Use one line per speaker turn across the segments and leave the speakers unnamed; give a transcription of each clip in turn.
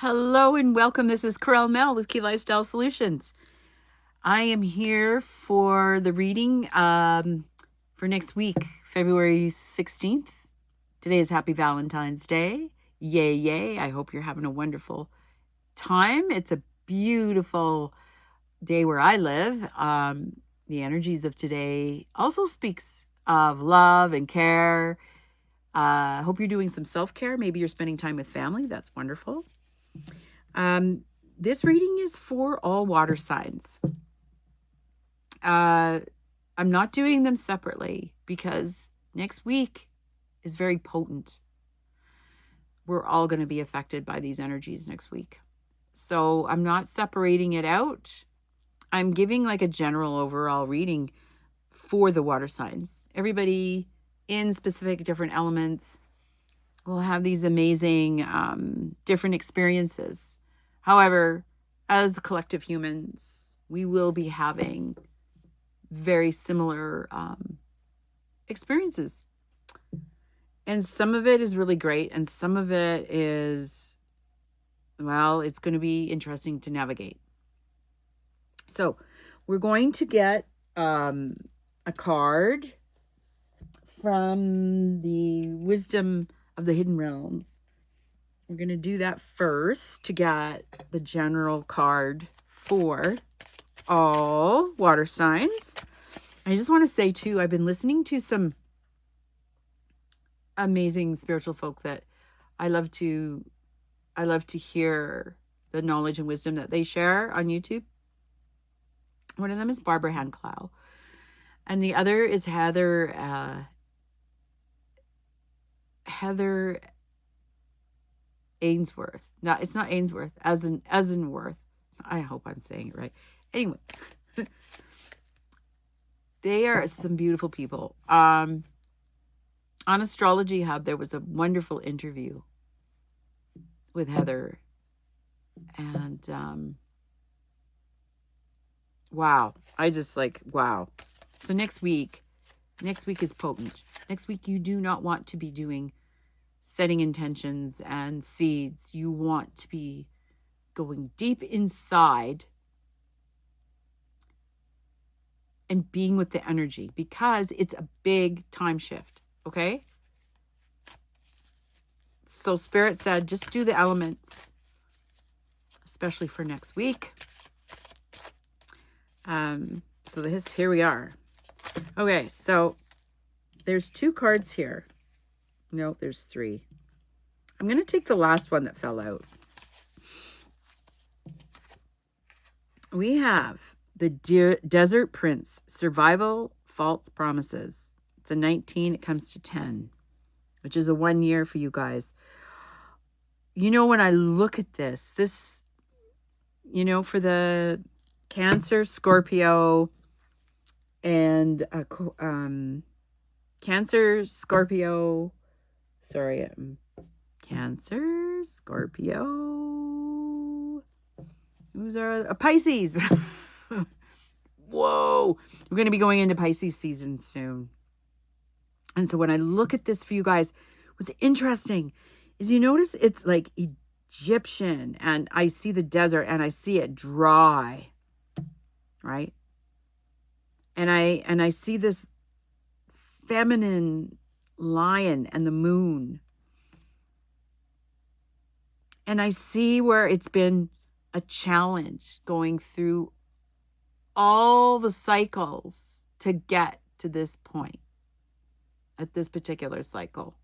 Hello and welcome. This is Corel Mel with Key Lifestyle Solutions. I am here for the reading for next week, February 16th. Today is Happy Valentine's Day. Yay, yay. I hope you're having a wonderful time. It's a beautiful day where I live. The energies of today also speaks of love and care. Hope you're doing some self-care. Maybe you're spending time with family. That's wonderful. This reading is for all water signs. I'm not doing them separately because next week is very potent. We're all going to be affected by these energies next week. So I'm not separating it out. I'm giving like a general overall reading for the water signs. Everybody in specific different elements will have these amazing different experiences. However, as the collective humans, we will be having very similar experiences. And some of it is really great. And some of it is, well, it's going to be interesting to navigate. So we're going to get a card from the Wisdom of the Hidden Realms. We're going to do that first to get the general card for all water signs. I just want to say too, I've been listening to some amazing spiritual folk that I love to hear the knowledge and wisdom that they share on YouTube. One of them is Barbara Handclough, and the other is Heather Ainsworth. No, it's not Ainsworth, Ainsworth. I hope I'm saying it right. Anyway, they are some beautiful people. On Astrology Hub, there was a wonderful interview with Heather. And wow. I just wow. So next week is potent. Next week, you do not want to be doing setting intentions and seeds. You want to be going deep inside and being with the energy because it's a big time shift. Okay. So Spirit said, just do the elements, especially for next week. So here we are. Okay. So there's 2 cards here. No, there's 3. I'm going to take the last one that fell out. We have the Desert Prince, Survival, False Promises. It's a 19. It comes to 10, which is a 1 year for you guys. You know, when I look at this, for the Cancer, Scorpio, and Cancer, Scorpio, Cancer, Scorpio, who's our Pisces. Whoa, we're going to be going into Pisces season soon. And so when I look at this for you guys, what's interesting is you notice it's like Egyptian, and I see the desert and I see it dry, right? And I see this feminine lion and the moon. And I see where it's been a challenge going through all the cycles to get to this point at this particular cycle.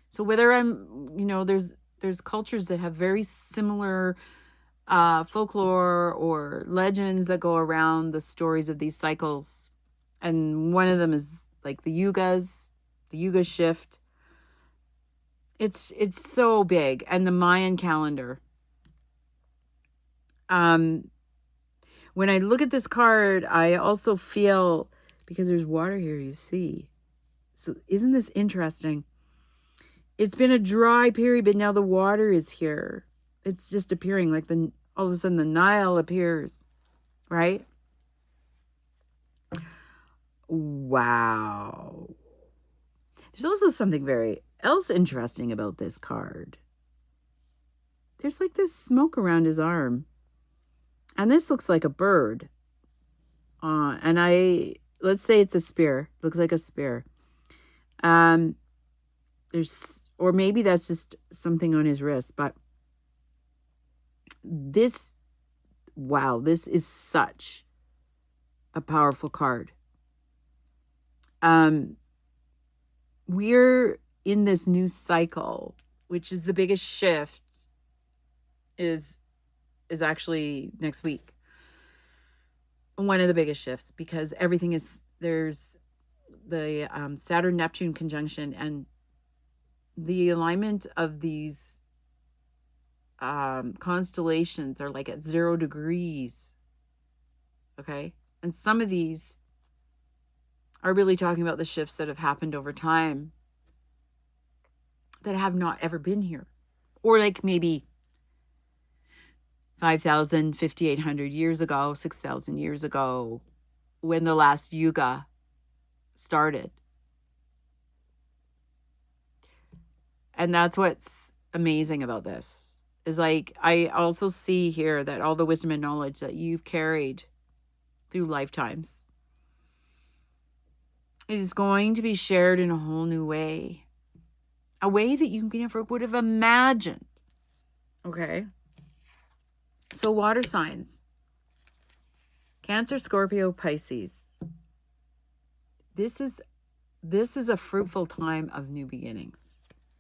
So whether there's cultures that have very similar folklore or legends that go around the stories of these cycles. And one of them is like the Yuga shift. It's so big. And the Mayan calendar. When I look at this card, I also feel, because there's water here, you see. So isn't this interesting? It's been a dry period, but now the water is here. It's just appearing like all of a sudden the Nile appears, right? Wow. There's also something very else interesting about this card. there's like this smoke around his arm. And this looks like a bird. And let's say it's a spear. Looks like a spear. Or maybe that's just something on his wrist. But this is such a powerful card. We're in this new cycle, which is the biggest shift is actually next week. One of the biggest shifts, because there's the Saturn-Neptune conjunction, and the alignment of these constellations are like at 0 degrees. Okay. And some of these are really talking about the shifts that have happened over time that have not ever been here. Or like maybe 5,000, 5,800 years ago, 6,000 years ago, when the last yuga started. And that's what's amazing about this. Is like, I also see here that all the wisdom and knowledge that you've carried through lifetimes is going to be shared in a whole new way. A way that you never would have imagined. Okay? So water signs. Cancer, Scorpio, Pisces. This is a fruitful time of new beginnings.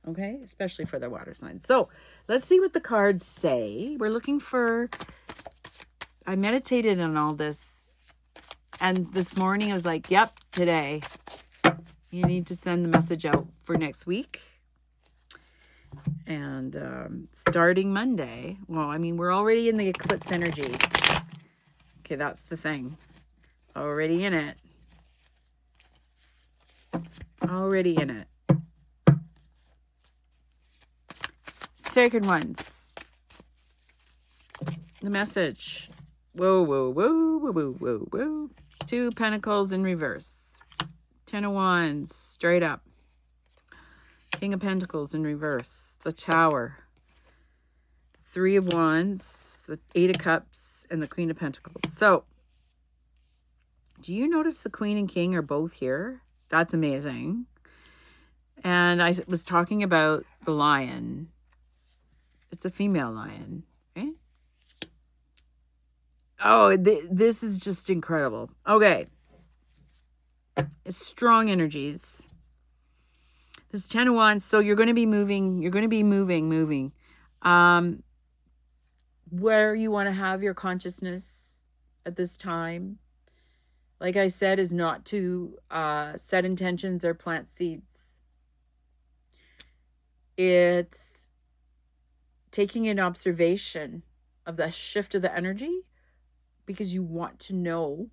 Okay? Especially for the water signs. So let's see what the cards say. We're looking for... I meditated on all this. And this morning I was like, yep, today. You need to send the message out for next week. And starting Monday, well, I mean, we're already in the eclipse energy. Okay, that's the thing. Already in it. Already in it. Sacred ones. The message. Whoa, whoa, whoa, whoa, whoa, whoa, whoa. 2 Pentacles in reverse. 10 of Wands, straight up. King of Pentacles in reverse. The Tower. 3 of Wands. The 8 of Cups. And the Queen of Pentacles. So, do you notice the Queen and King are both here? That's amazing. And I was talking about the lion. It's a female lion. Okay? Oh, this is just incredible. Okay. It's strong energies. This 10 of Wands, so you're going to be moving. You're going to be moving. Where you want to have your consciousness at this time, like I said, is not to set intentions or plant seeds. It's taking an observation of the shift of the energy, because you want to know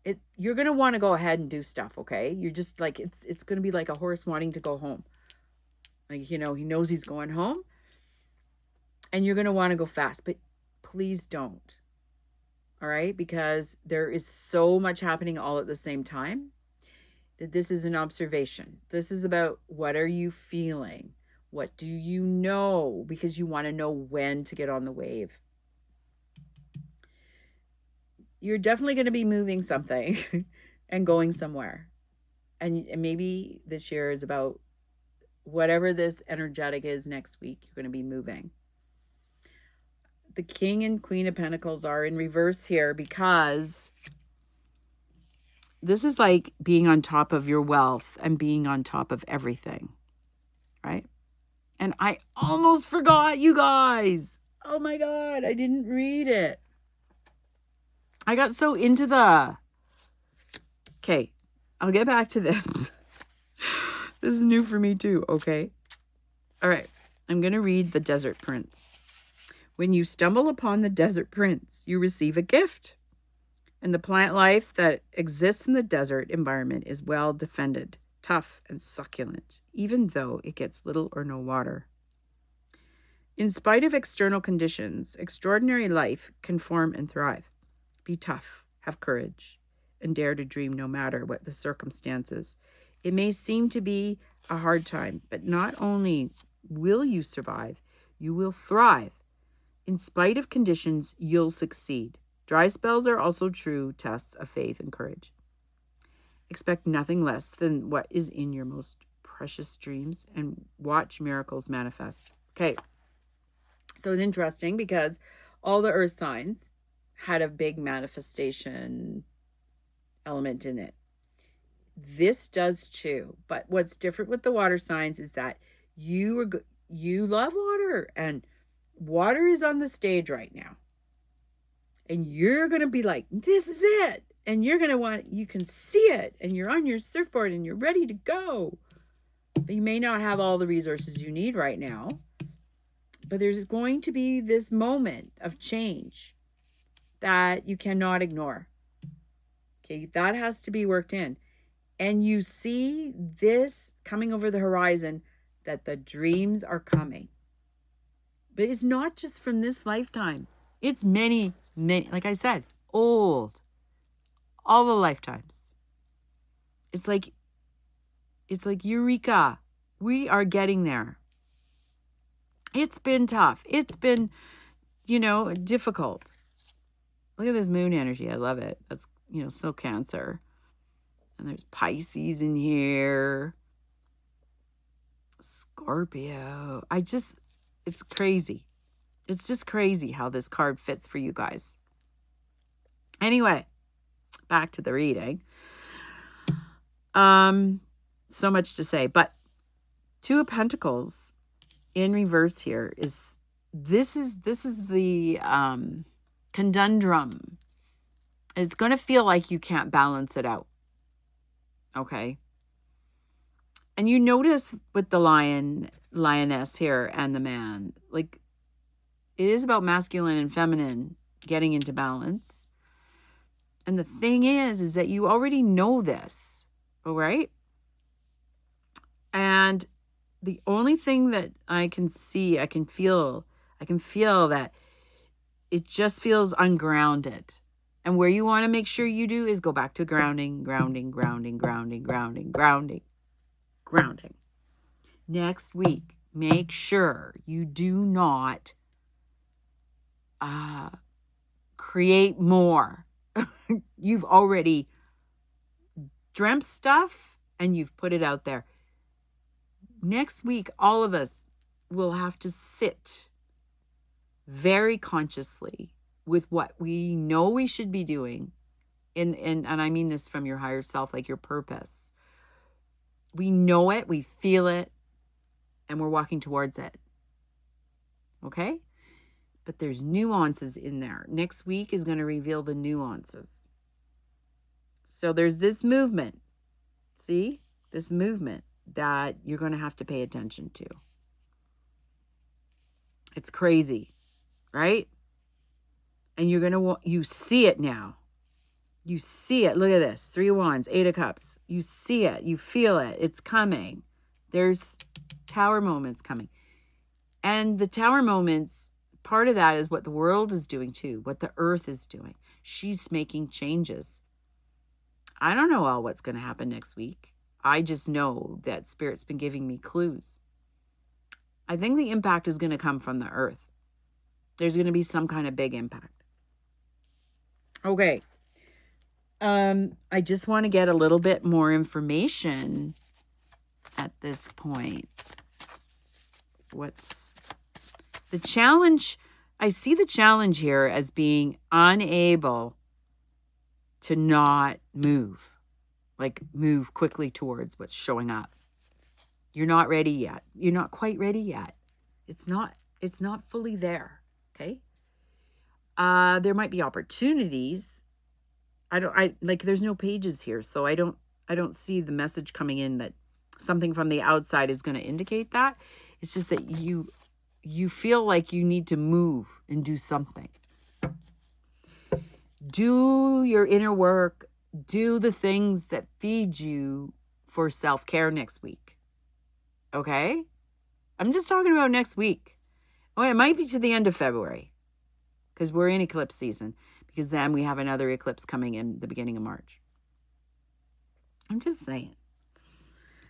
it. You're going to want to go ahead and do stuff, okay? You're just like, it's going to be like a horse wanting to go home. Like, you know, he knows he's going home. And you're going to want to go fast, but please don't. All right? Because there is so much happening all at the same time that this is an observation. This is about, what are you feeling? What do you know? Because you want to know when to get on the wave. You're definitely going to be moving something and going somewhere. And maybe this year is about whatever this energetic is next week, you're going to be moving. The King and Queen of Pentacles are in reverse here, because this is like being on top of your wealth and being on top of everything, right? And I almost forgot, you guys. Oh my God, I didn't read it. I got so into the... Okay, I'll get back to this. This is new for me too, okay? All right, I'm going to read the Desert Prince. When you stumble upon the Desert Prince, you receive a gift. And the plant life that exists in the desert environment is well defended, tough, and succulent, even though it gets little or no water. In spite of external conditions, extraordinary life can form and thrive. Be tough, have courage, and dare to dream no matter what the circumstances. It may seem to be a hard time, but not only will you survive, you will thrive. In spite of conditions, you'll succeed. Dry spells are also true tests of faith and courage. Expect nothing less than what is in your most precious dreams and watch miracles manifest. Okay. So it's interesting because all the earth signs had a big manifestation element in it. This does too. But what's different with the water signs is that you love water, and water is on the stage right now. And you're going to be like, this is it. And you're going to you can see it, and you're on your surfboard and you're ready to go. But you may not have all the resources you need right now. But there's going to be this moment of change that you cannot ignore. Okay, that has to be worked in. And you see this coming over the horizon, that the dreams are coming. But it's not just from this lifetime. It's many, like I said, all the lifetimes. It's like eureka. We are getting there. It's been tough. It's been, difficult. Look at this moon energy. I love it. That's, so Cancer. And there's Pisces in here. Scorpio. It's crazy. It's just crazy how this card fits for you guys. Anyway, back to the reading. So much to say, but Two of Pentacles in reverse here is the conundrum. It's going to feel like you can't balance it out. Okay. And you notice with the lioness here and the man, like, it is about masculine and feminine getting into balance. And the thing is that you already know this, all right? And the only thing that I can see, I can feel that it just feels ungrounded. And where you want to make sure you do is go back to grounding. Next week, make sure you do not create more. You've already dreamt stuff and you've put it out there. Next week, all of us will have to sit very consciously with what we know we should be doing. And I mean this from your higher self, like your purpose. We know it, we feel it, and we're walking towards it. Okay? But there's nuances in there. Next week is going to reveal the nuances. So there's this movement. See? This movement that you're going to have to pay attention to. It's crazy, right? And you're going to you see it now. You see it. Look at this. 3 of Wands, 8 of Cups. You see it. You feel it. It's coming. There's tower moments coming. And the tower moments, part of that is what the world is doing too, what the earth is doing. She's making changes. I don't know all what's going to happen next week. I just know that Spirit's been giving me clues. I think the impact is going to come from the earth. There's going to be some kind of big impact. Okay. I just want to get a little bit more information at this point. What's the challenge? I see the challenge here as being unable to not move. Like move quickly towards what's showing up. You're not ready yet. You're not quite ready yet. It's not fully there. Okay. There might be opportunities. There's no pages here. So I don't see the message coming in that something from the outside is going to indicate that. It's just that you feel like you need to move and do something. Do your inner work. Do the things that feed you for self-care next week. Okay? I'm just talking about next week. Oh, it might be to the end of February because we're in eclipse season, because then we have another eclipse coming in the beginning of March. I'm just saying.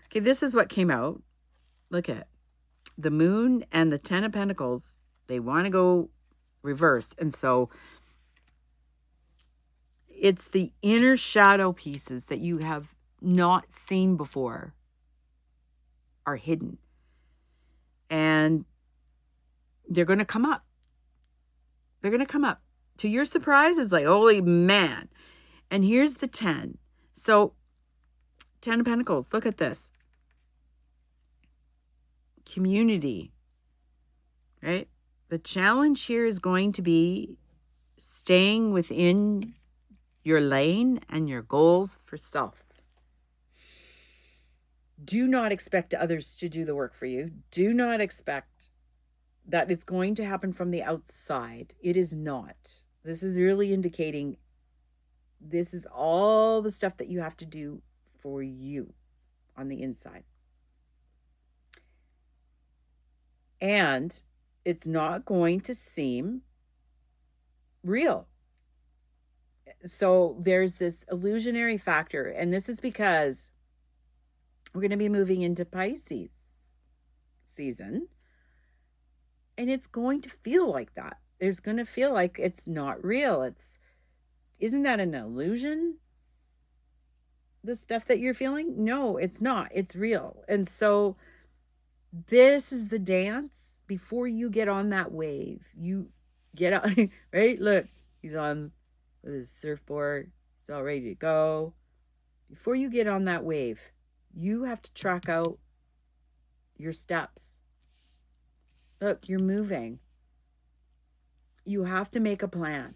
Okay, this is what came out. Look at the moon and the 10 of Pentacles. They want to go reverse. And so it's the inner shadow pieces that you have not seen before are hidden. And they're going to come up. They're going to come up. To your surprise, it's like, holy man. And here's the 10. So 10 of Pentacles. Look at this. Community. Right? The challenge here is going to be staying within your lane and your goals for self. Do not expect others to do the work for you. Do not expect that it's going to happen from the outside. It is not. This is really indicating this is all the stuff that you have to do for you on the inside. And it's not going to seem real. So there's this illusionary factor. And this is because we're going to be moving into Pisces season. And it's going to feel like that. It's going to feel like it's not real. Isn't that an illusion? The stuff that you're feeling? No, it's not. It's real. And so this is the dance before you get on that wave. You get on, right? Look, he's on with his surfboard. He's all ready to go. Before you get on that wave, you have to track out your steps. Look, you're moving. You have to make a plan.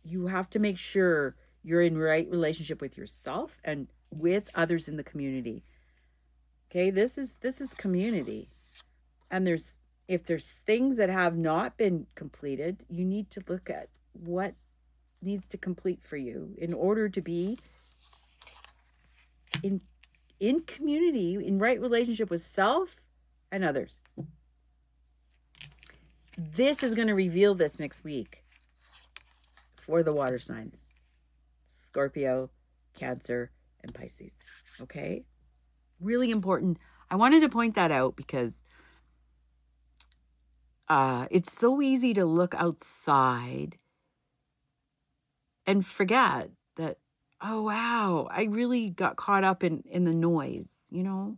You have to make sure you're in right relationship with yourself and with others in the community. Okay, this is community. And if there's things that have not been completed, you need to look at what needs to complete for you in order to be in community, in right relationship with self and others. This is going to reveal this next week for the water signs. Scorpio, Cancer, and Pisces. Okay? Really important. I wanted to point that out because it's so easy to look outside and forget that, oh, wow, I really got caught up in the noise, you know?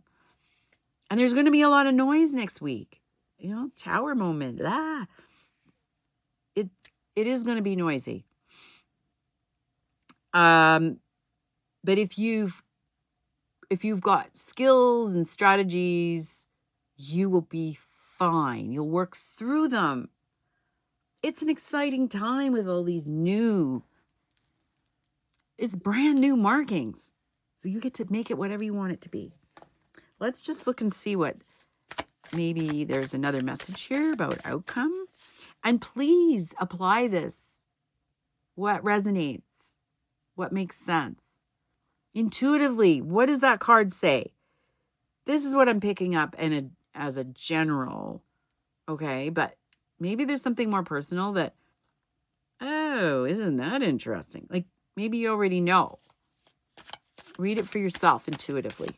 And there's going to be a lot of noise next week. You know, tower moment. It is going to be noisy. But if you've got skills and strategies, you will be fine. You'll work through them. It's an exciting time with all these it's brand new markings. So you get to make it whatever you want it to be. Let's just look and see what, maybe there's another message here about outcome. And please apply this. What resonates? What makes sense? Intuitively, what does that card say? This is what I'm picking up as a general, okay? But maybe there's something more personal that, oh, isn't that interesting? Like, maybe you already know. Read it for yourself intuitively.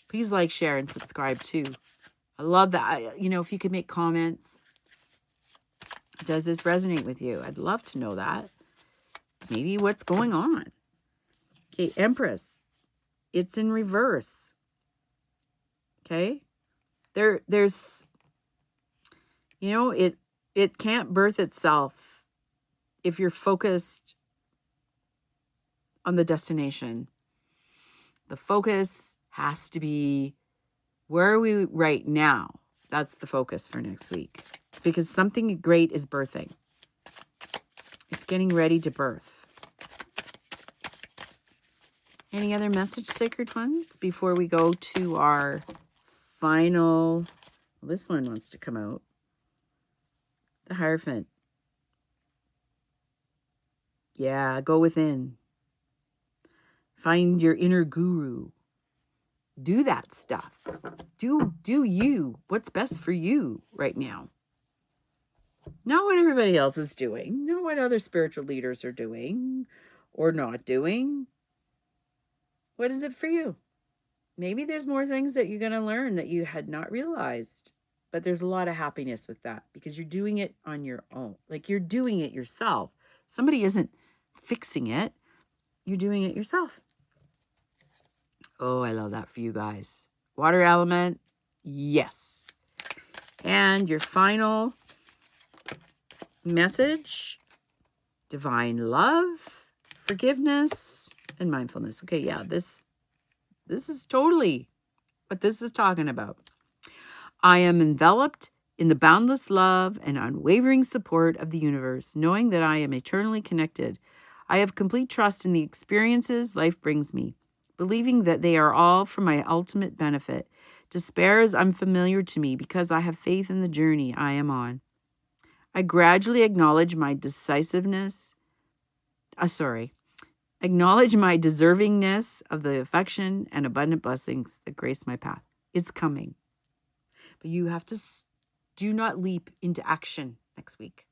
Please like, share, and subscribe too. I love that. If you could make comments. Does this resonate with you? I'd love to know that. Maybe what's going on. Okay, Empress. It's in reverse. Okay? There's, it can't birth itself if you're focused on the destination. The focus has to be, where are we right now? That's the focus for next week. Because something great is birthing. It's getting ready to birth. Any other message, Sacred Ones, before we go to our final? Well, this one wants to come out. The Hierophant. Yeah, go within. Find your inner guru. Do that stuff. Do you. What's best for you right now. Not what everybody else is doing. Not what other spiritual leaders are doing or not doing. What is it for you? Maybe there's more things that you're going to learn that you had not realized. But there's a lot of happiness with that because you're doing it on your own. Like you're doing it yourself. Somebody isn't fixing it. You're doing it yourself. Oh, I love that for you guys. Water element, yes. And your final message, divine love, forgiveness, and mindfulness. Okay, yeah, this is totally what this is talking about. I am enveloped in the boundless love and unwavering support of the universe, knowing that I am eternally connected. I have complete trust in the experiences life brings me, believing that they are all for my ultimate benefit. Despair is unfamiliar to me because I have faith in the journey I am on. I gradually acknowledge my decisiveness. Acknowledge my deservingness of the affection and abundant blessings that grace my path. It's coming. But you have to do not leap into action next week.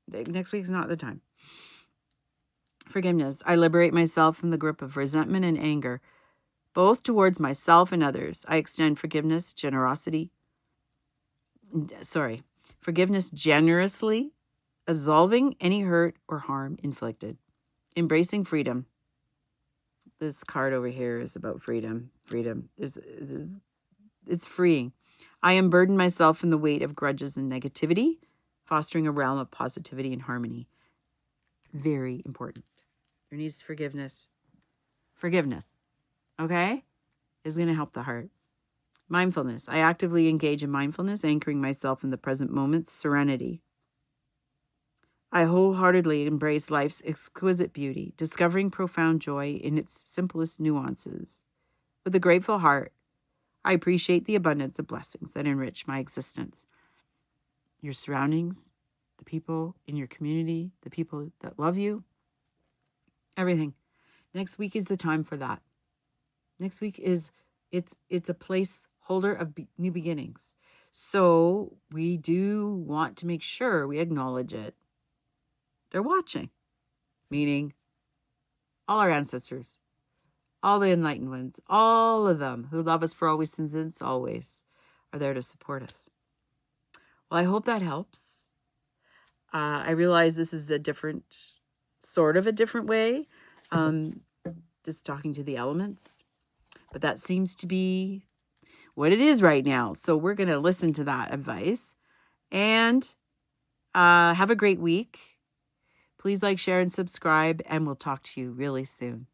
Next week's not the time. Forgiveness. I liberate myself from the grip of resentment and anger, both towards myself and others. I extend forgiveness generously, absolving any hurt or harm inflicted. Embracing freedom. This card over here is about freedom. Freedom. It's freeing. I unburden myself from the weight of grudges and negativity, fostering a realm of positivity and harmony. Very important. There needs forgiveness. Forgiveness, okay, is going to help the heart. Mindfulness. I actively engage in mindfulness, anchoring myself in the present moment's serenity. I wholeheartedly embrace life's exquisite beauty, discovering profound joy in its simplest nuances. With a grateful heart, I appreciate the abundance of blessings that enrich my existence. Your surroundings, the people in your community, the people that love you, everything. Next week is the time for that. Next week is, it's a placeholder of new beginnings. So we do want to make sure we acknowledge it. They're watching, meaning all our ancestors, all the enlightened ones, all of them who love us for always and since always are there to support us. Well, I hope that helps. I realize this is a different way, just talking to the elements, but that seems to be what it is right now. So we're going to listen to that advice and have a great week. Please like, share, and subscribe, and we'll talk to you really soon.